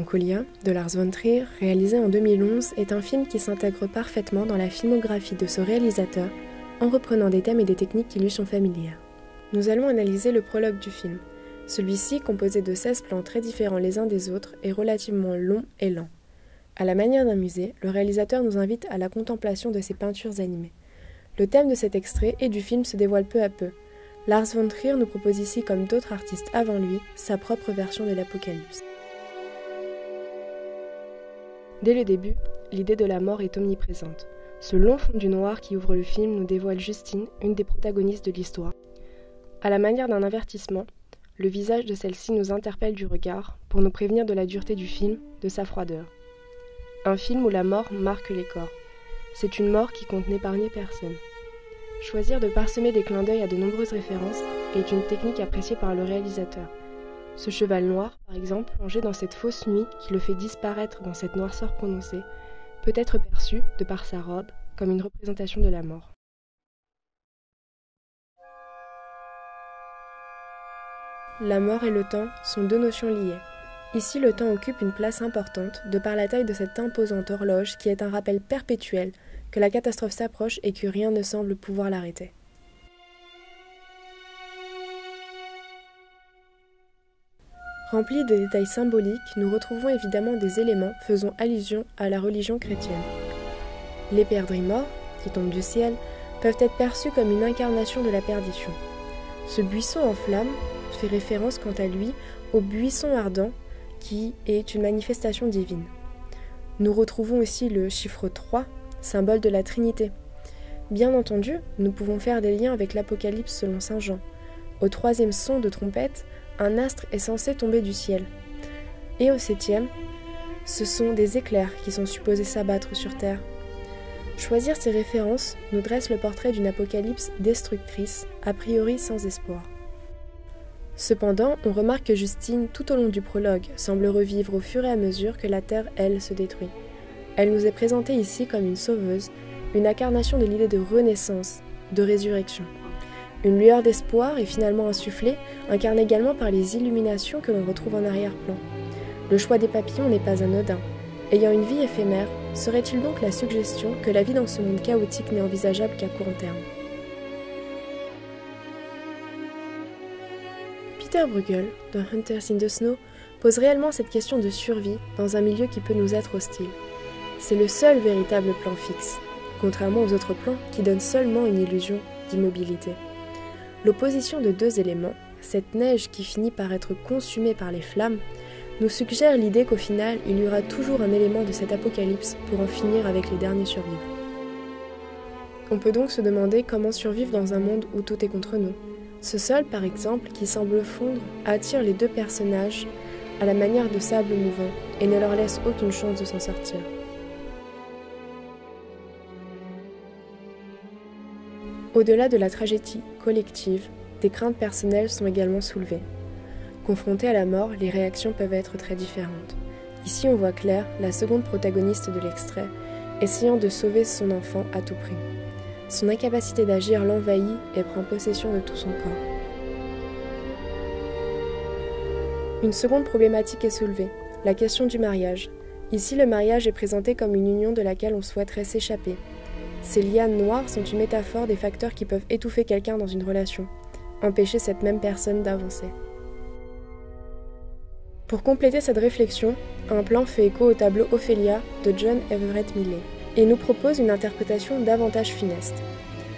Mélancolia, de Lars von Trier, réalisé en 2011, est un film qui s'intègre parfaitement dans la filmographie de ce réalisateur en reprenant des thèmes et des techniques qui lui sont familières. Nous allons analyser le prologue du film. Celui-ci, composé de 16 plans très différents les uns des autres, est relativement long et lent. À la manière d'un musée, le réalisateur nous invite à la contemplation de ses peintures animées. Le thème de cet extrait et du film se dévoile peu à peu. Lars von Trier nous propose ici, comme d'autres artistes avant lui, sa propre version de l'Apocalypse. Dès le début, l'idée de la mort est omniprésente. Ce long fondu noir qui ouvre le film nous dévoile Justine, une des protagonistes de l'histoire. À la manière d'un avertissement, le visage de celle-ci nous interpelle du regard pour nous prévenir de la dureté du film, de sa froideur. Un film où la mort marque les corps. C'est une mort qui compte n'épargner personne. Choisir de parsemer des clins d'œil à de nombreuses références est une technique appréciée par le réalisateur. Ce cheval noir, par exemple, plongé dans cette fausse nuit qui le fait disparaître dans cette noirceur prononcée, peut être perçu, de par sa robe, comme une représentation de la mort. La mort et le temps sont deux notions liées. Ici, le temps occupe une place importante, de par la taille de cette imposante horloge qui est un rappel perpétuel que la catastrophe s'approche et que rien ne semble pouvoir l'arrêter. Remplis de détails symboliques, nous retrouvons évidemment des éléments faisant allusion à la religion chrétienne. Les perdrix morts, qui tombent du ciel, peuvent être perçus comme une incarnation de la perdition. Ce buisson en flammes fait référence quant à lui au buisson ardent qui est une manifestation divine. Nous retrouvons aussi le chiffre 3, symbole de la Trinité. Bien entendu, nous pouvons faire des liens avec l'Apocalypse selon saint Jean. Au 3e son de trompette, un astre est censé tomber du ciel. Et au 7e, ce sont des éclairs qui sont supposés s'abattre sur terre. Choisir ces références nous dresse le portrait d'une apocalypse destructrice, a priori sans espoir. Cependant, on remarque que Justine, tout au long du prologue, semble revivre au fur et à mesure que la terre, elle, se détruit. Elle nous est présentée ici comme une sauveuse, une incarnation de l'idée de renaissance, de résurrection. Une lueur d'espoir est finalement insufflée, incarnée également par les illuminations que l'on retrouve en arrière-plan. Le choix des papillons n'est pas anodin. Ayant une vie éphémère, serait-il donc la suggestion que la vie dans ce monde chaotique n'est envisageable qu'à court terme? Peter Bruegel, dans Hunters in the Snow, pose réellement cette question de survie dans un milieu qui peut nous être hostile. C'est le seul véritable plan fixe, contrairement aux autres plans qui donnent seulement une illusion d'immobilité. L'opposition de deux éléments, cette neige qui finit par être consumée par les flammes, nous suggère l'idée qu'au final, il y aura toujours un élément de cette apocalypse pour en finir avec les derniers survivants. On peut donc se demander comment survivre dans un monde où tout est contre nous. Ce sol, par exemple, qui semble fondre, attire les deux personnages à la manière de sable mouvant et ne leur laisse aucune chance de s'en sortir. Au-delà de la tragédie collective, des craintes personnelles sont également soulevées. Confrontée à la mort, les réactions peuvent être très différentes. Ici, on voit Claire, la seconde protagoniste de l'extrait, essayant de sauver son enfant à tout prix. Son incapacité d'agir l'envahit et prend possession de tout son corps. Une seconde problématique est soulevée, la question du mariage. Ici, le mariage est présenté comme une union de laquelle on souhaiterait s'échapper. Ces lianes noires sont une métaphore des facteurs qui peuvent étouffer quelqu'un dans une relation, empêcher cette même personne d'avancer. Pour compléter cette réflexion, un plan fait écho au tableau Ophélia de John Everett Millais et nous propose une interprétation davantage funeste.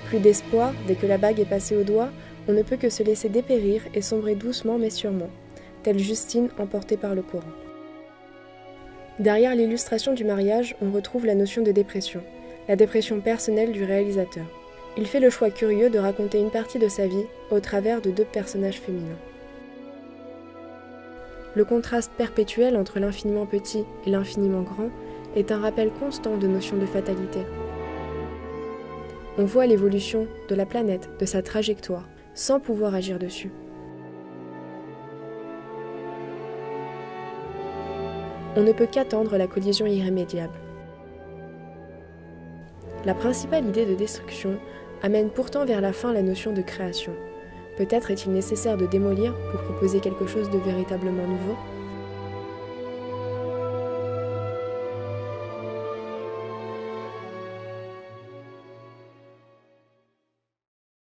Plus d'espoir, dès que la bague est passée au doigt, on ne peut que se laisser dépérir et sombrer doucement mais sûrement, telle Justine emportée par le courant. Derrière l'illustration du mariage, on retrouve la notion de dépression, la dépression personnelle du réalisateur. Il fait le choix curieux de raconter une partie de sa vie au travers de deux personnages féminins. Le contraste perpétuel entre l'infiniment petit et l'infiniment grand est un rappel constant de notions de fatalité. On voit l'évolution de la planète, de sa trajectoire, sans pouvoir agir dessus. On ne peut qu'attendre la collision irrémédiable. La principale idée de destruction amène pourtant vers la fin la notion de création. Peut-être est-il nécessaire de démolir pour proposer quelque chose de véritablement nouveau ?